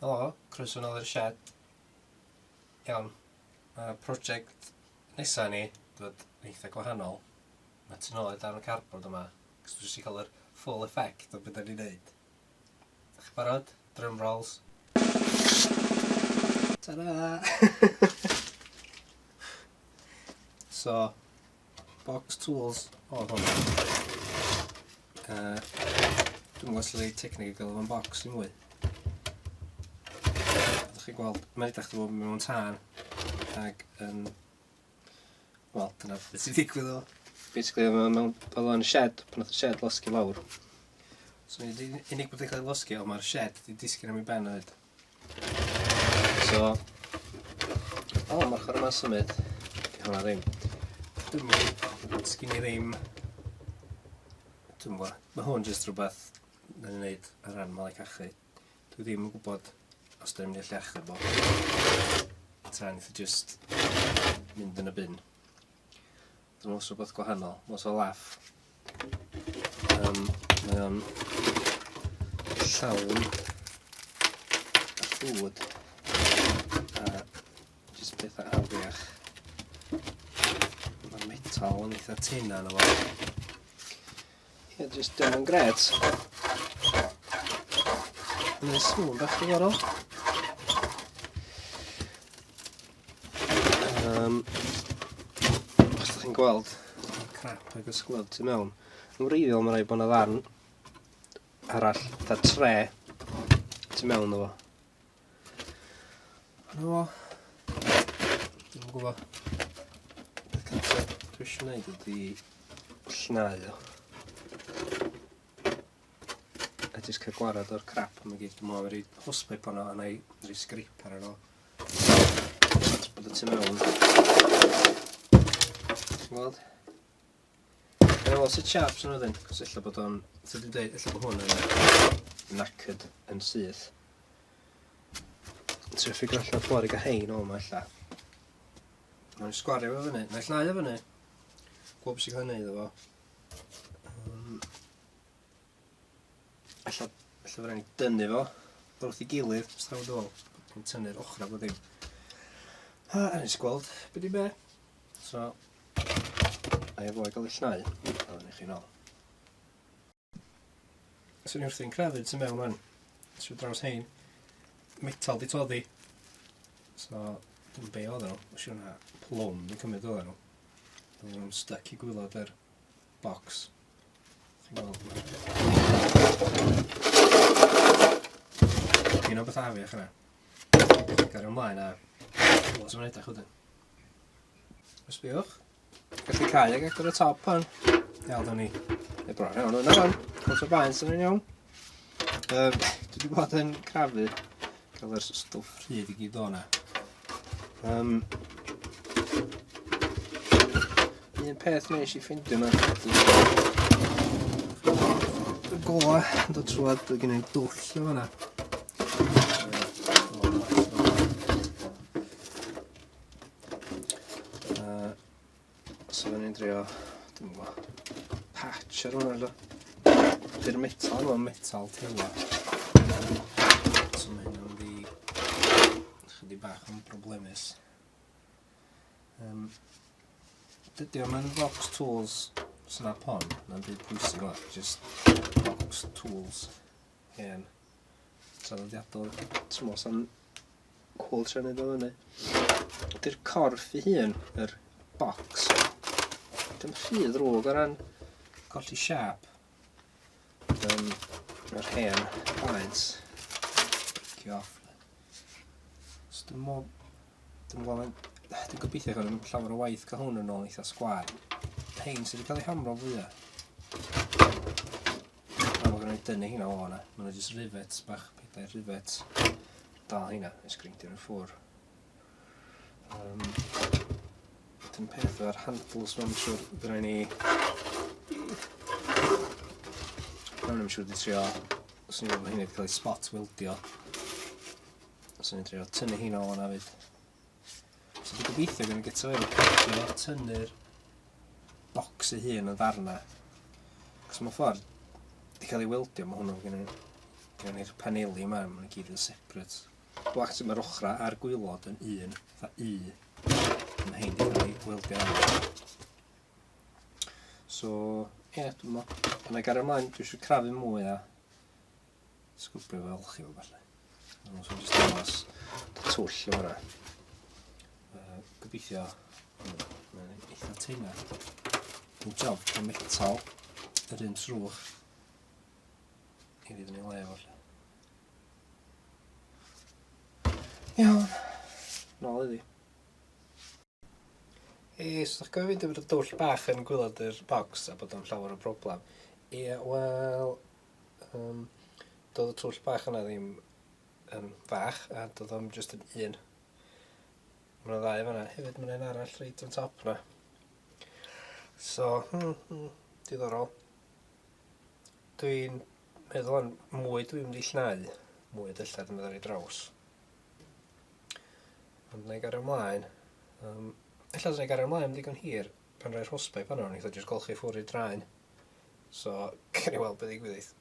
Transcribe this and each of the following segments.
Helo, croeso nôl i'r shed. Iawn, project nesaf ni dod eitha gwahanol. Mae tu nôl dan y cardboard yma, cos dwi eisiau cael yr full effect o beth da ni'n neud. Ydych chi barod? Drum rolls. Ta-da! So, Bocs tools o hwn. Dwi'n gwybod sy'n ei technic i gael o'n bocs i mwy. Ydych chi gweld, mae'n edrych bod mewn tân ag yn... Wel, dyna beth sy'n digwydd o. Basically, oedd o'n shed, pan oedd y shed losgi lawr. So, unig bod yn cael ei losgi, ond mae'r shed wedi disgyn am ei ben oed. So... O, mae'r ochr yma'n symud. Di hwnna ddim. Dwi'n mwyn, sgyn i ddim... Dwi'n mwyn, mae hwn jyst rhywbeth na ni'n neud ar ran malu cachu. Dwi ddim yn gwybod os dwi'n mynd i allu achub o. Tra nid jyst mynd yn y bin. Dwi'n meddwl rhywbeth gwahanol. Mae'n so laff. Mae o'n llawn a llwyd a jyst pethau afiach. Mae'r metal yn eitha tina yna fo. Ie, jyst dim yn gret. Mae'n ei sŵn bach diddorol. Os ydych chi'n gweld crap ag ysglod tu mewn, yn wreiddiol mae'n rhaid bod yna ddarn arall, fatha tre tu mewn o fo. Yna fo, dwi'n gwybod. Beth cyntaf dwi eisiau gwneud ydy llnau o. A jyst cael gwarad o'r crap yma gyd. Dwi'n meddwl wedi hosbip o'na a neu sgrip ar yno. Bod y tu mewn. Ti'n gweld? Mae'n fel sy'n chaps yn oedden, cos illa bod o'n... Ti'n dweud, illa bod hwn yn knackered yn syth. Ti'n ffigur allan ffordd i gael hein o yma illa. Mae'n sgwario fo fyny. Naill llnau o fyny. Gweld beth sy'n cael ei wneud efo. Ella fydd rhaid ni dynnu fo. Wrth i gilydd, jyst trawd ôl. Dwi'n tynnu'r ochr a bod dim. A nes i gweld beth i be. So, a efo i gael ei llnau, a fyny chi nôl. So ni wrthi'n crafu tu mewn wan. Sio draws hein. Metal di toddi. So, dwi'n be oedd nhw. Sio hwnna plwm dwi'n cymryd oedd nhw. Oedd nhw'n stuck i gwylod yr bocs. Chi'n gweld yma. Un o beth afiach yna. Gario ymlaen a... Os yma'n edrych wedyn. Ysbiwch. Gallu cael ag agor y top hon. Iawn, dawn ni. Neu bron iawn hwnna fan. Cwrt o bain sy'n yn iawn. Dwi wedi bod yn crafu. Cael yr stwff rhyd i gyd o'na. Un peth nes i ffindio yma. Y gola yn dod trwad. Dwi'n gwneud dwll o fanna. So fan ni'n drio, dwi'n gwybod, patch ar hwnna allo. Dy'r metal yma, metal tewa. So mae hynna'n di... chydig bach yn problemus. Dydy o, mae'n Bocs tools snap on, na'n byd pwysig o, just Bocs tools hen. Traddodiadol, ti'n mwyn sa'n cool tra neud o fyny. Dy'r corff i hun, yr Bocs. Dim rhy ddrwg o ran colli siap yr hen paents. Breaky off. So dwi'n gobeithio gael llawer o waith cael hwn yn ôl eitha sgwar. Hein sydd wedi cael ei hamro fwyaf. Mae gen i dynnu hynna o hwnna. Mae yna jyst rivets bach, pedair rivets. Dal hynna, esgrindir yn ffwr. Dyn peth o'r handles mae'n siwr bydd rhaid ni... Mae'n siwr di trio... Os ni'n gwybod hynny wedi cael ei spot wildio. Os ni'n trio tynnu hynna o hwnna fyd. So di gobeithio gen i geto efo pethau tynnu'r bocs ei hun o ddarna. Cos mae'n ffordd di cael ei wildio mae hwnnw gen i Gan ni'r paneli yma, mae'n gyd yn separate. Bocs mae'r ochrau a'r gwylod yn un, fatha U. Yn hein di cael ei weldio am. So, ie, dwi'n meddwl. Yna gario ymlaen, dwi eisiau crafu mwy a sgrwbio fel chi o falle. So, jyst dangos twll o hwnna. Gobeithio, mae'n eitha teina. Dwi'n job o metal, yr un trwch. I fydd yn ei le falle. Iawn, nôl iddi. So, ddech chi'n fynd y dwll bach yn gwylod yr bocs a bod o'n llawer o broblem. Wel, doedd y twll bach yna ddim yn fach a doedd o'n just yn un. Mae yna ddau fan'na. Hefyd mae'n un arall reit on top yna. So, diddorol. Dwi'n meddwl yn mwy dwi'n mynd i llnau. Mwy dillad yn meddwl i draws. Ond na i gario ymlaen. Ella na i gario ymlaen yn digon hir pan rhoi'r hosbaip yno, o'n i jyst golchi ffwrdd i'r draen. So, gan i weld beth i gwydydd.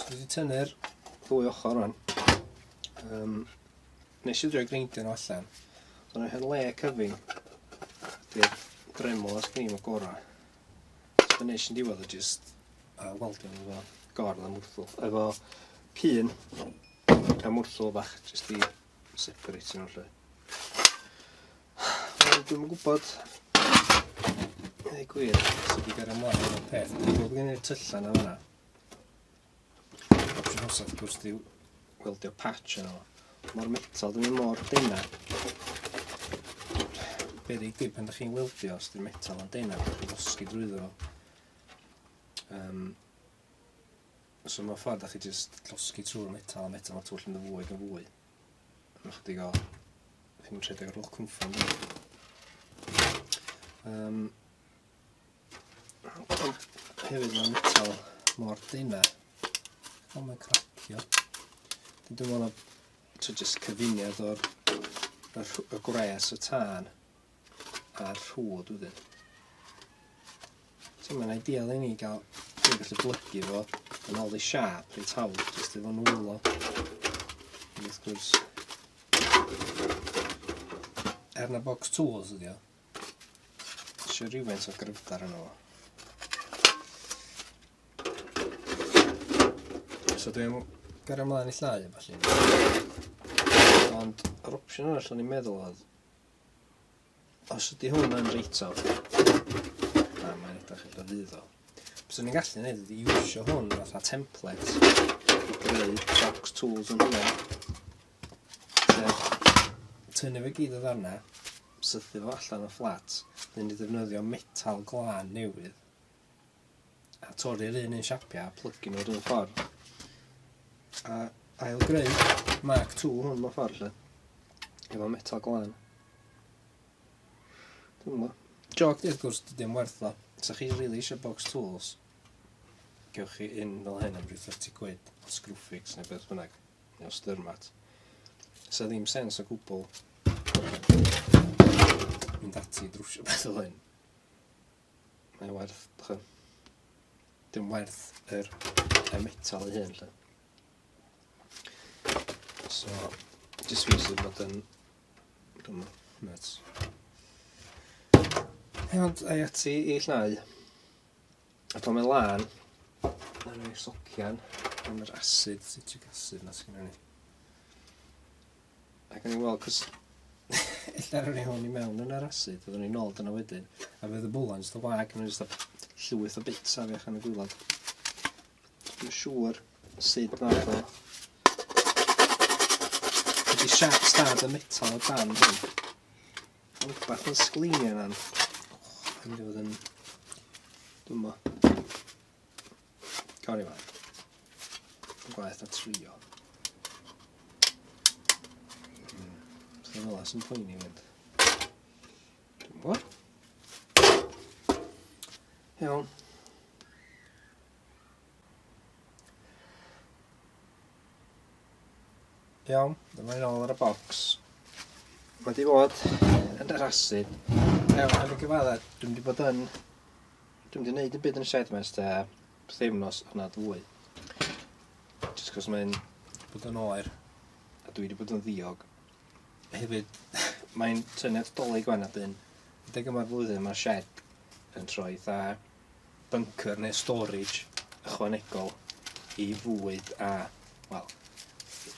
Dwi wedi tynnu'r ddwy ochr rwan. Nes i droi greindio nhw allan. Ond yn le cyfing di'r dremol as grim o gorau. So nes i'n diwedd o jyst weldio nhw efo gorau a mwrthwl. Efo pun a mwrthwl bach jyst i separate nhw'n lle. Dwi'n gwybod ei gwir sydd wedi gario ymlaen o'r peth. Dwi'n gwybod gen i'r tyllan o fan'na. Opsiwn osaf, wrth gwrs, di weldio patch yno. Mae'r metal ddim yn mor deina. Berig di pan da chi'n weldio os di'r metal yn deina, chi'n losgi drwyddo fo. So mae'r ffordd da chi jyst losgi trwy'r metal a metal mae'r twll yn fwy ac yn fwy. Mae'n chydig o... chi'n rhedeg ar ôl cwmffon. Hefyd mae'r metal mor deina. O, mae'n cracio. Dwi'n meddwl jyst cyfuniad o'r gwres y tân a'r rhwyd wedyn. So mae'n ideal i ni gael dwi'n gallu blygu fo yn ôl i siap reit hawdd jyst efo nwylo. Wrth gwrs na Bocs tools ydi o. Isio rhywfaint o gryfdar yno fo. So dwi'n gario ymlaen i llnau falle. Ond yr opsiwn arall o'n i'n meddwl oedd os ydy hwn yn reito na mae'n edrych eitha fydd o. Bys o'n i'n gallu gwneud ydy iwsio hwn fatha template o greu Bocs tools yn hwnna. Tynnu fe gyd o ddarna, sythu fo allan o flat, dyn ni ddefnyddio metal glân newydd a torri'r un siapia a plygu nhw'r un ffordd. A ail greu Mark 2 hwn mewn ffordd lle. Efo metal glân. Dwi'n gwybod. Jog wrth gwrs ddim werth o. Sa chi rili eisiau Bocs tools, gewch chi un fel hyn am ryw 30 quid o screwfix neu beth bynnag. Neu o styrmat. Sa ddim sens o gwbl mynd ati drwsio beth o hyn. Mae'n werth, dim werth yr metal i hyn lle. So, jyst fi sydd bod yn nuts. Ond, ai ati i llnau. A dwi'n mynd lan yn ei socian am yr acid, citric acid na sgynna ni. Ac yn ei weld, cos illa rwy'n ei hwn i mewn yn yr acid, oedden ni'n nôl dyna wedyn. A fydd y bwlan jyst o wag, yn jyst llwyth o bits afiach yn y gwylod. Dwi'n siŵr sut fath o ydy stad y metal o dan hyn. Ond bach yn sglinio yna'n. Yn mynd i fod yn... Dwi'n mo. Gawn i fan. Yn gwaith na trio. Dwi'n meddwl sy'n poeni fynd. Dwi'n gwybod. Iawn. Iawn, dyma ni ôl ar y bocs. Mae wedi bod yn yr asid. Iawn, am y gyfadda, dwi'n wedi bod yn... Dwi'n wedi gwneud yn byd yn y shed yma ys ta bythefnos hwnna ddwy. Jyst cos mae'n bod yn oer a dwi wedi bod yn ddiog. Hefyd, mae'n syniad dolyg gwan a dyn. Deg yma'r flwyddyn mae'r shed yn troi dda bunker neu storage ychwanegol i fwyd a, wel,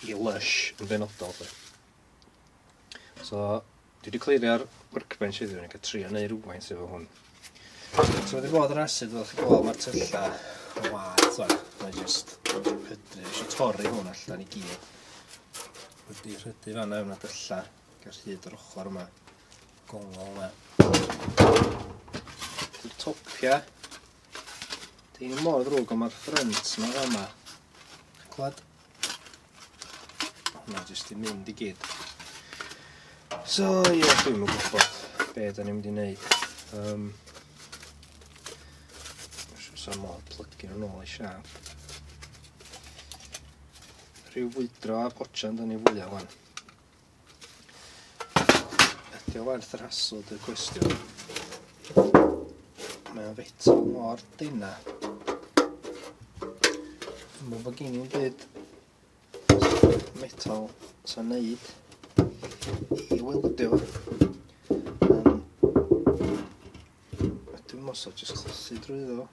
i lush yn benodol. So, dwi wedi clirio'r workbench iddyn nhw'n cael trio neu rhywfaint efo hwn. So, wedi bod yr asid, fel chi'n gweld, mae'r tylla yn wad, mae'n just hydru. Eisiau torri hwn allan i gyd. Wedi rhydu fanna yma dylla, gyda'r hyd yr ochr yma, gongol yma. Dy'r topia, dyn mor ddrwg, ond mae'r ffrynt yma. Chi'n clywed? Hwna jyst i mynd i gyd. So, ie, dwi'n mynd gwybod be da ni'n mynd i wneud. Sa'n modd plygin yn ôl i siap. Rhyw fwydro a potsian da ni fwyaf wan. Ydy o werth yr hasl dy'r cwestiwn. Mae o'n fetal mor dena. Dwi'n meddwl bod gen i'n byd metal sa'n neud i weldio. Dwi'n mosod jyst chlosu drwyddo.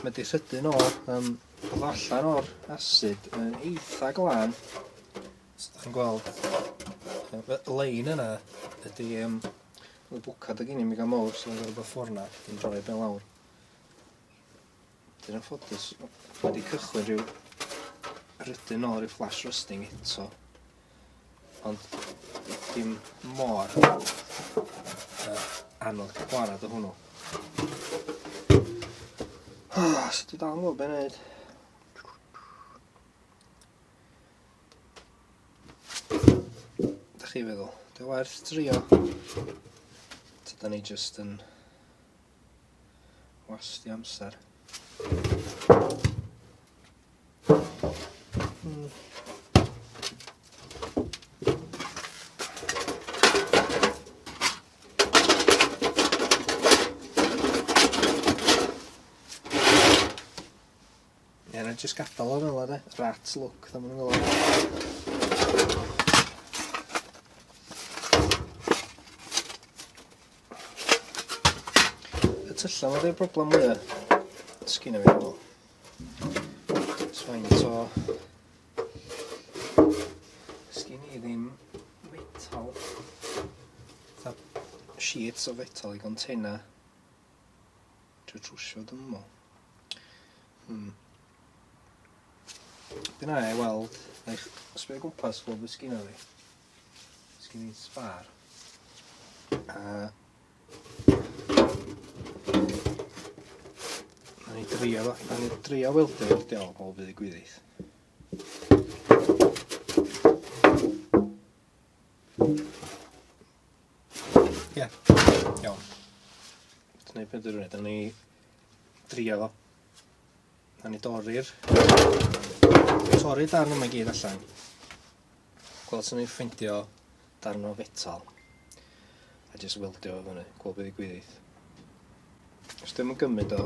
Mae di rhydyn o'r allan o'r asid yn eitha glân. So da chi'n gweld y lein yna ydy y bwcad ag unig am mawr sy'n gweld rhywbeth fforna yn droi ben lawr. Dyn yn ffodus wedi cychwyn rhyw rydyn o'r rhyw flash rusting eto. Ond dim mor anodd cael gwarad o hwnnw. So dwi dal yn gwybod be'n neud. Da chi feddwl, dwi werth trio. Tyda ni jyst yn wasti amser. Jyst gadael o'r fel yna, rat look, dda ma'n gweld. Y tylla ma di'r broblem mwyaf sgynna fi fel. Sfaint o... Sgyn i ddim metal. Sheets o fetal i gonteina. Trwy trwsio dymmo. Dyna e weld, sbio gwmpas fel beth sgynna fi. Sgyn i sbar. Na ni drio weldio i'r diawl fel bydd y gwyddeith. Ie, iawn. Dyna i penderfynu, da ni drio fo. Da ni dorri'r darn yma gyd allan. Gweld sy'n ni'n ffeindio darn o fetal. A jyst weldio fo fyny, gweld beth i gwyddeith. Os dim yn gymryd o,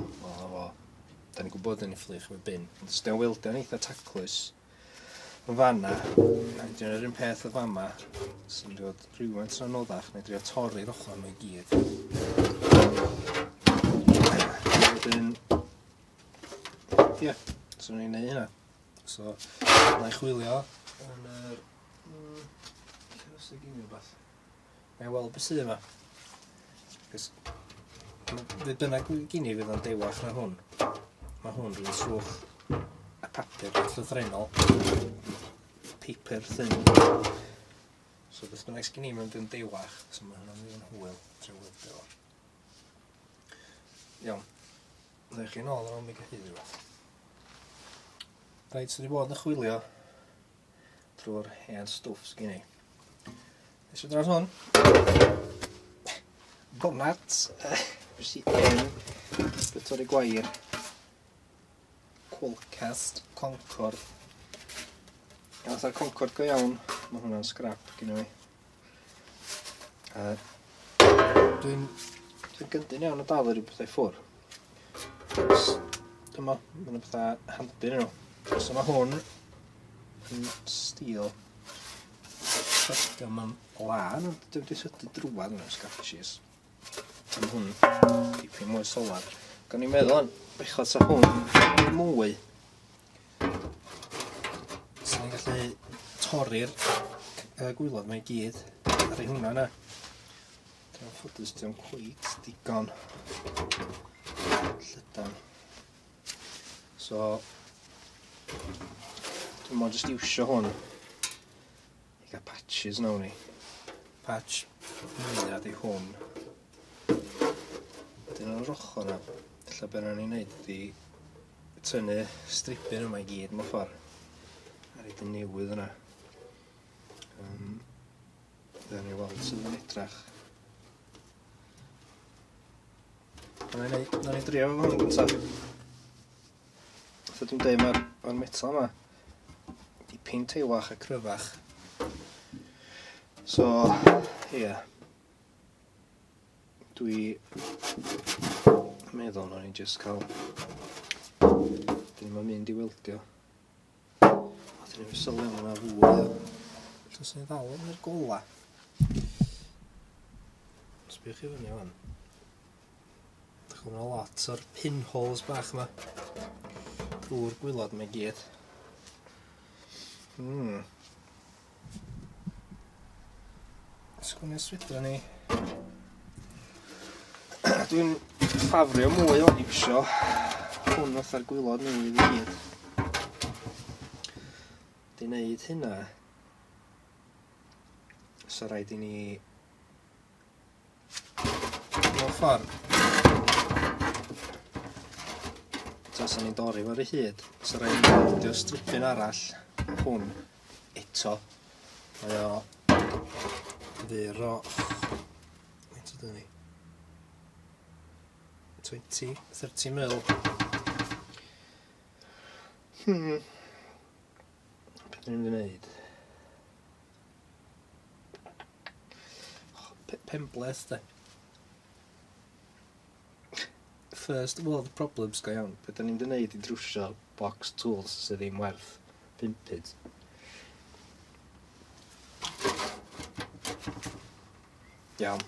da ni'n gwybod yn ei fflych efo bin. Ond os dim weldio'n eitha taclus yn fanna, dwi'n yr un peth o fama, sy'n dod rhywfaint yn anoddach, neu drio torri'r ochr yma i gyd. Wedyn, ie, so ni'n neud hynna. So, na i chwilio yn yr... lle os ydych chi'n rhywbeth? Na i weld beth sydd yma. Fe bynnag gini fydd o'n dewach na hwn. Mae hwn rhywun trwch a papur llythrenol. Paper thin. So beth bynnag sgyn i mewn yn dewach. So mae hwnna'n mynd yn hwyl trwy wyldio fo. Iawn. Ddech chi'n ôl yn mi gyhyd rhywbeth. Rhaid sydd wedi bod yn chwilio trwy'r hen stwff sgyn i. Eisiau dros hwn. Bonat. Fes i Bytor i gwair. Quilcast Concord. Fatha'r Concord go iawn. Mae hwnna'n scrap gyda fi. Dwi'n gyndyn iawn o dal yr bethau ffwr. Dyma, mae'n bethau handi nhw. So mae hwn yn stil. Sortio mae'n lan, ond dwi'n wedi sydu druan yn scratches. Mae hwn dipyn mwy solar. Gan i'n meddwl yn bechod sa hwn mwy. So ni'n gallu torri'r gwylod mae i gyd ar ei hwnna yna. Dwi'n ffodus di'n cweit digon llydan. So, dwi'n mwyn jyst iwsio hwn i gael patches nawn ni. Patch myniad i hwn. Dyn nhw'n rocho na. Lla be na'n ni'n neud ydi tynnu stripyn yma i gyd mewn ffordd. A reid y newydd yna. Dyn ni weld sydd yn edrach. Na'n ni drio fo hwn gyntaf. Fatha dwi'n dweud mae'r metal yma dipyn teilwach a cryfach. So, ie. Dwi meddwl na'n ni jyst cael dyn ni'n mynd i weldio. Dyn ni'n sylwi am hwnna fwy. Os ni'n ddal yn yr gola. Sbiwch chi fyny fan. Dych chi'n lot o'r pinholes bach yma. Drwy'r gwylod mae gyd. Sgwni'r Fedra ni. Dwi'n ffafrio mwy o'n iwsio hwn fatha'r gwylod newydd i gyd. Di wneud hynna. So rhaid i ni mewn ffordd. Os ni'n dorri fo'r hyd, so rhaid ni'n weldio stripyn arall hwn eto. Mae o fyr o... Faint ydyn ni? 30 mil. Beth ni'n mynd i wneud? Pembleth, de. First world problems go iawn. Beth ni'n mynd i wneud i drwsio box tools sydd ddim werth 50. Iawn.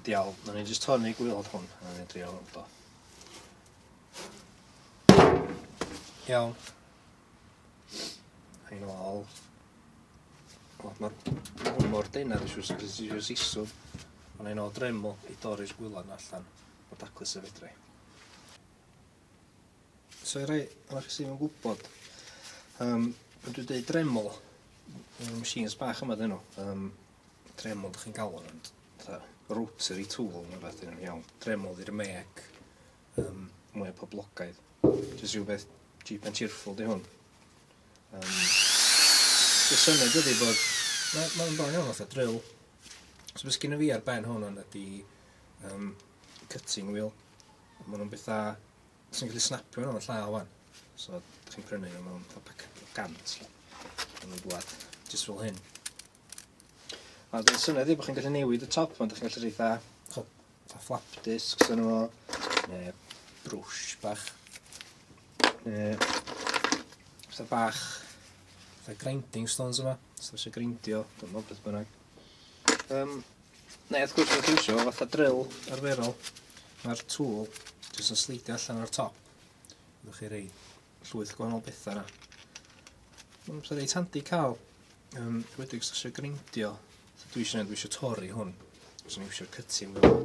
Diawl. Na ni jyst torri gwylod hwn. Na ni'n drio hwn do. Iawn. Hain ôl. Mae hwn mor dena eisiau siswm. Ond hain ôl dreml i dorri'r gwylod allan. O daclus y Fedra. So i rai, yma chi sydd yn gwybod, dwi'n dweud dreml, machines bach yma dyn nhw. Dreml ydych chi'n galw nhw'n rotary tool neu beth dyn nhw'n iawn. Dreml di'r meg mwy o poblogaidd. Jyst rhywbeth cheap and cheerful di hwn. Y syniad ydy bod, mae'n bron iawn oedd drill. So beth gen i fi ar ben hwn ydy cutting wheel. Mae nhw'n bethau sy'n gallu snapio nhw'n llaw wan. So ydych chi'n prynu nhw mewn packet o gant. Yn y blad, jyst fel hyn. A dwi'n syniad i bod chi'n gallu newid y top, ond ydych chi'n gallu rhaid flap discs yn nhw, neu brwsh bach, neu bethau bach, grinding stones yma, os ydych chi'n grindio, dwi'n meddwl beth bynnag. Neu, wrth gwrs, dwi'n iwsio fatha drill arferol. Mae'r tool jyst yn sleidio allan o'r top. Ydych chi rei llwyth gwahanol bethau yna. Mae'n reit handi cael. Wedi os eisiau grindio. Dwi eisiau torri hwn. Os o'n i eisiau cutting fel.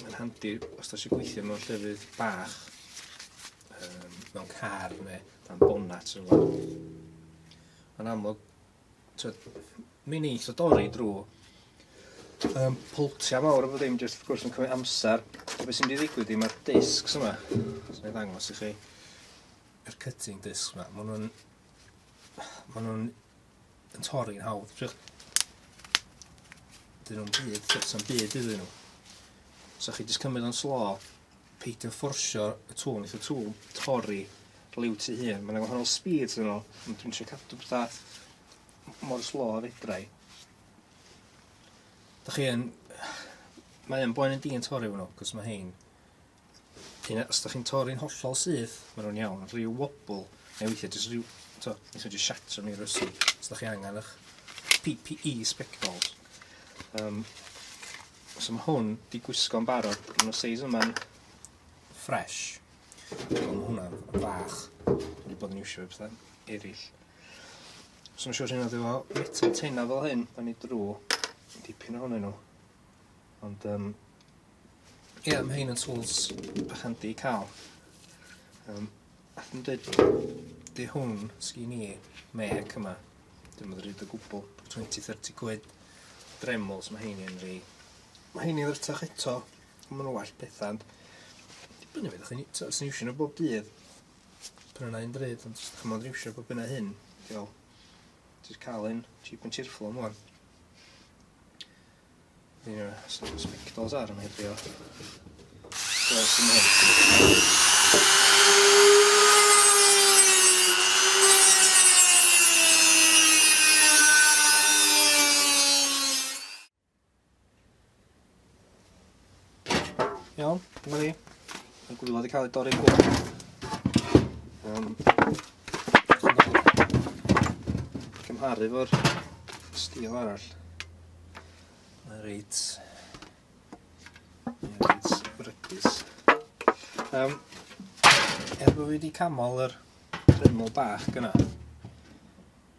Mae'n handi os da eisiau gweithio mewn llefydd bach. Mewn car neu dan bonat. Yn amlwg, mi'n eith o dorri drwy pwltia mawr o bod ddim jyst wrth gwrs yn cymryd amser. O beth sy'n mynd i ddigwydd i mae'r discs yma. Os ni'n ddangos i chi yr cutting discs yma. Maen nhw'n yn torri'n hawdd. Dyn nhw'n byd, sy'n byd iddyn nhw. So chi jyst cymryd o'n slo, peidio fforsio y tŵl, wneud y tŵl torri liw ti hun. Mae'n gwahanol speeds yn ôl, ond dwi'n eisiau cadw bethau mor slo a fedrai. Mae'n boen yn di yn torri hwnnw, cos mae hein. Os da chi'n torri'n hollol syth, mae nhw'n iawn, rhyw wobl, neu weithiau jyst rhyw, nes o jyst shatter ni'r rysw, os da chi angen eich PPE spectols. So mae hwn di gwisgo'n barod, mae'n seis yma'n fresh. Mae hwnna'n bach, dwi'n wedi bod yn iwsio bethau eraill. So mae'n siŵr hynny oedd efo metal tenna fel hyn, da ni drw dipyn ohonyn nhw. Ond, mae hyn yn tools bach handi I cael. Dwi'n dweud, di hwn sgyn ni Mae'r yma. Dwi'n meddwl rhaid o gwbl, 20-30 quid. Dremels, mae hyn yn rhi. Mae hyn i'n ddyrtach eto, ond maen nhw well bethau. Dibynnu fe, os ni'n iwsio nhw bob dydd. Pan yna un dryd, ond os chi'n iwsio bob yna hyn, jyst cael un cheap and cheerful am wan. Dwi'n spectols ar yma hedrio. Iawn, dyma ni. Mae'n gwylod I cael ei dorri gwell. Cymharu fo'r stil arall. Mae'n reit brygis. Bod fi wedi camol yr dremel bach gyna.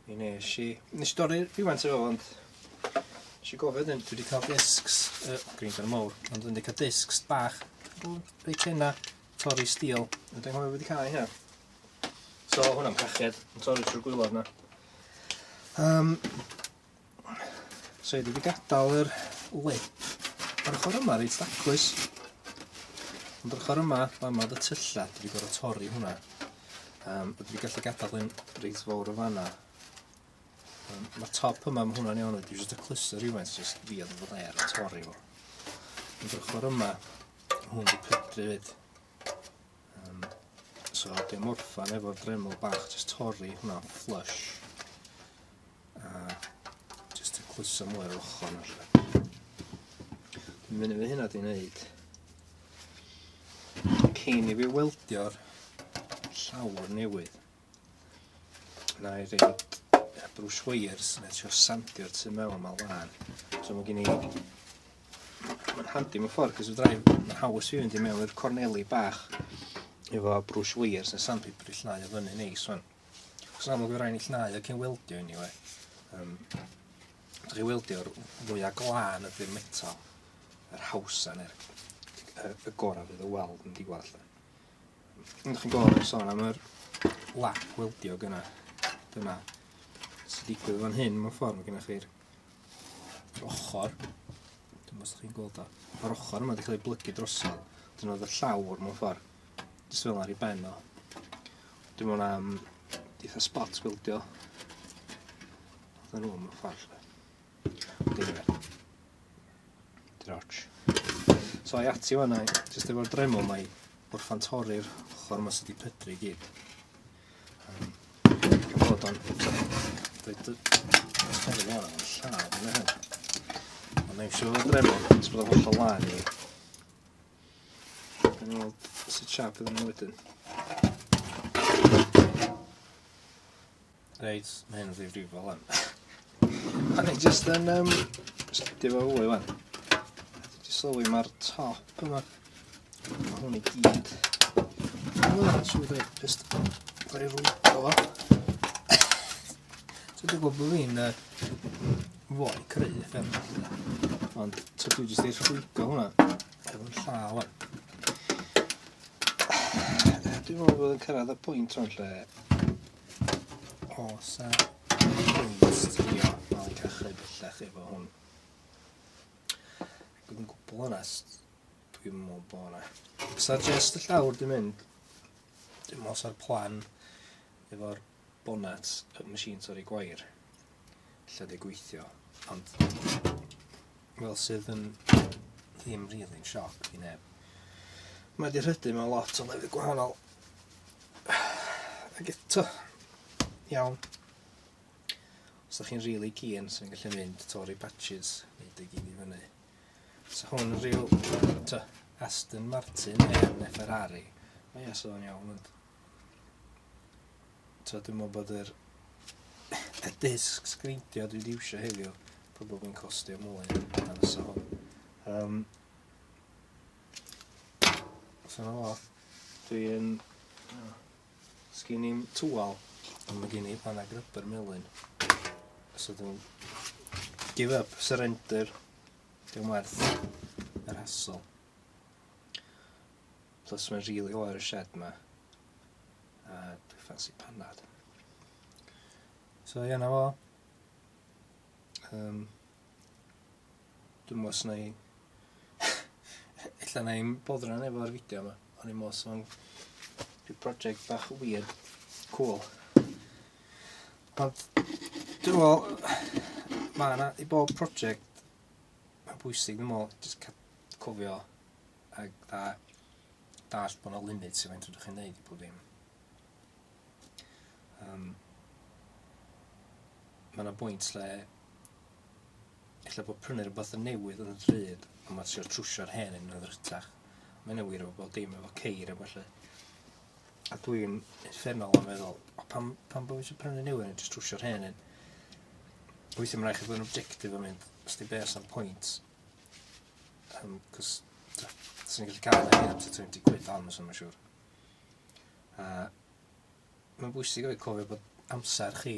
Nes I dorri rhywfaint efo, ond nes I gofio dwi wedi cael discs, grinder mawr, ond dwi'n wedi cael discs bach, reit hynna, torri stil, a dwi'n hoffi wedi cael hynna. So hwnna'n cached, yn torri trwy'r gwylod yna. So I wedi gadael yr lip. Ar ochr yma reit daclus. Ond ar ochr yma, fama dy tylla, dwi wedi gorfod torri hwnna. Dwi wedi gallu gadael yn reit fawr o fanna. Mae'r top yma, mae hwnna'n iawn, dwi jyst y cluster rhywfaint, jyst fi oedd efo ler a torri fo. Ond ar ochr yma, hwn di pydru fyd. So di morffan efo'r dremel bach, jyst torri hwnna flush. A jyst y cluster mwy ar ochr yna. Dwi'n mynd I fi hynna di wneud. Cyn I fi weldio'r llawr newydd. Na I reid brwsh wires, neu trio sandio'r tu mewn yma lan. So mae gen I... Mae'n handi mewn ffordd, cos mae'n haws I fynd I mewn i'r corneli bach efo brwsh wires neu sandpaper I llnau o fyny neis wan. Cos amlwg yw'r rhaid I llnau ac yn weldio anyway. Dych chi weldio'r fwyaf glân ydy'r metal, yr hawsa neu'r gorau fydd y weld yn digwedd lle. Ond chi'n gweld sôn am yr lap weldio gyna. Dyna. Sy'n digwydd fan hyn mewn ffordd, mae gennych chi'r ochr. Dwi'n meddwl os chi'n gweld o. Mae'r ochr yma wedi cael ei blygu drosodd. Dyna oedd y llawr mewn ffordd. Jyst fel ar ei ben o. Dwi'n meddwl am eitha spots gwyldio. Oedd nhw mewn ffordd. Dwi'n Droch. So I ati fanna, jyst efo'r dremel mae wrth fan torri'r ochr yma sydd wedi pydru I gyd. Gan bod o'n torri fan o'n llaw yna hyn. Ond na eisiau o'r dremel, jyst bod o'n hollol lan I. Gan weld sut siap ydyn nhw wedyn. Reit, mae hyn yn ddifrifol lan. A ni jyst yn sgidio fo fwy fan. Jyst sylwi mae'r top yma. Mae hwn I gyd. Siwr dweud, jyst rhoi rwygo fo. So dwi'n gwybod bod fi'n fwy creu ffefn. Ond dwi jyst eich rwygo hwnna efo'n llaw wan. Dwi'n meddwl bod yn cyrraedd y pwynt rhan lle os a pwynt trio mal I cachu bellach efo hwn. Ac yn gwbl onest, dwi'n meddwl bod hwnna. Os ar just y llawr dwi'n mynd, dwi'n meddwl sa'r plan efo'r bonnet y machine torri gwair. lle di gweithio, ond fel sydd yn ddim rili'n sioc i neb. Mae di rhydu mewn lot o lefydd gwahanol. Ac eto, iawn. Os da chi'n rili keen sy'n gallu mynd torri patches, neud y gyd i fyny. So hwn yn rhyw Aston Martin neu Ferrari. Mae eso'n iawn, ond dwi'n meddwl bod y discs greidio dwi wedi iwsio heddiw probably yn costio mwy na fysa hwn. So na fo, dwi'n sgyn i'n tŵal, ond mae gen i panna grybber melyn. So dwi'n give up, surrender, dwi'n werth yr hassle. Plus mae'n rili oer y shed yma, a dwi'n ffansi panad. So ie na fo. Dwi'n meddwl os na i... Ella na i'n boddran efo'r fideo yma. Ond i'n meddwl so'n rhyw project bach weird, cool. Ond dwi'n meddwl, mae yna i bob project mae'n bwysig, dwi'n meddwl, jyst cofio ag dallt bod yna limit sy'n faint ydych chi'n neud i bob dim. Mae yna bwynt lle ella bod prynu rhywbeth yn newydd yn y drud, ond mae'n trio trwsio'r hen yn y ddrytach. Mae'n wir efo bod dim efo ceir efo lle. A dwi'n effernol am meddwl, pan bod fi eisiau prynu newydd yn jyst trwsio'r hen yn. Weithio mae'n rhaid i fod yn objectif am mynd, os di beth am pwynt. Cos, sy'n gallu cael ei hyn am 20 quid am ysyn mae'n siŵr. Mae'n bwysig o fi cofio bod amser chi,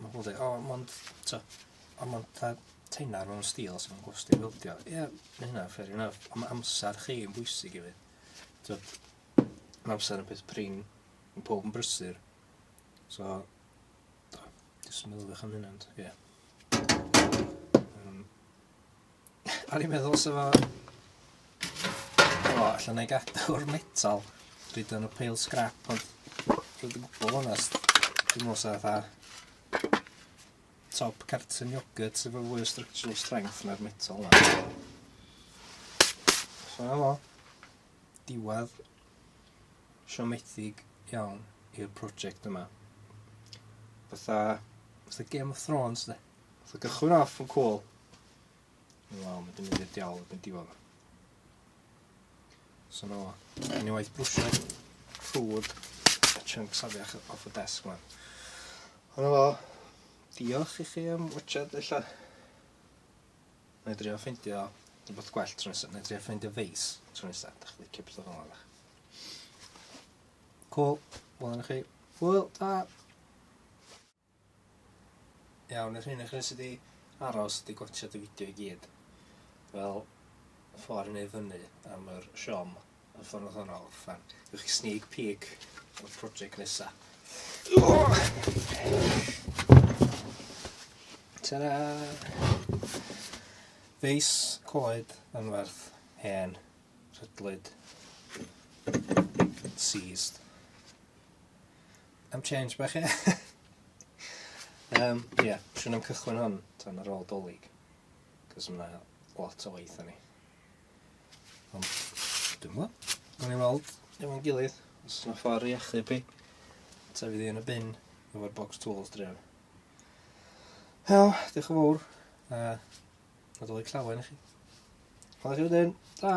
mae'n bod mond teinar mewn stil sy'n mae'n gwesti bildio. Ie, mae hynna, fair enough. Ond mae amser chi yn bwysig i fi. Mae amser yn peth prin yn pob yn brysur. So, jyst meddylwch am hynna, ie. A ni'n meddwl sef allan ei gadw'r metal ryd yn y pale scrap, ond rydw yn gwbl onest, dwi'n meddwl sef top carton yoghurt efo fwy o structural strength na'r metal yna. So na fo, diwedd siomedig iawn i'r project yma. Fatha Game of Thrones, de. Fatha gychwyn off yn cool. Wel, mae dim mynd i'r diawl yn diwedd. So na fo, yn ei waith brwsio ffrwd a chunks afiach off y desk yma. O na fo, diolch i chi am watchad illa. Na i drio ffeindio rhywbeth gwell tro nesaf. Na i drio ffeindio feis tro nesaf. Dach chi licio beth o'n fel. Cool. Wel yna chi. Wel, da. Iawn, yr hyn eich nes ydi aros ydi gwachod y fideo i gyd. Fel, y ffordd i neud fyny am yr siom a ffordd oedd hwnna orffan. Yw'ch chi sneak peek o'r project nesaf. Ta-da! Feis, coed, anferth, hen, rhydlyd, seized. Am change bach e? Ie, siwn am cychwyn hwn tan ar ôl dolyg. Cos yna lot o waith ni. Ond, dwi'n gwybod. Gwneud i weld, efo'n gilydd. Os yna ffordd i achub i. Ta fydd i yn y bin efo'r box tools dref. Wel, diolch yn fawr. A dolyg llawen i chi. Wel, chi wedyn. Ta!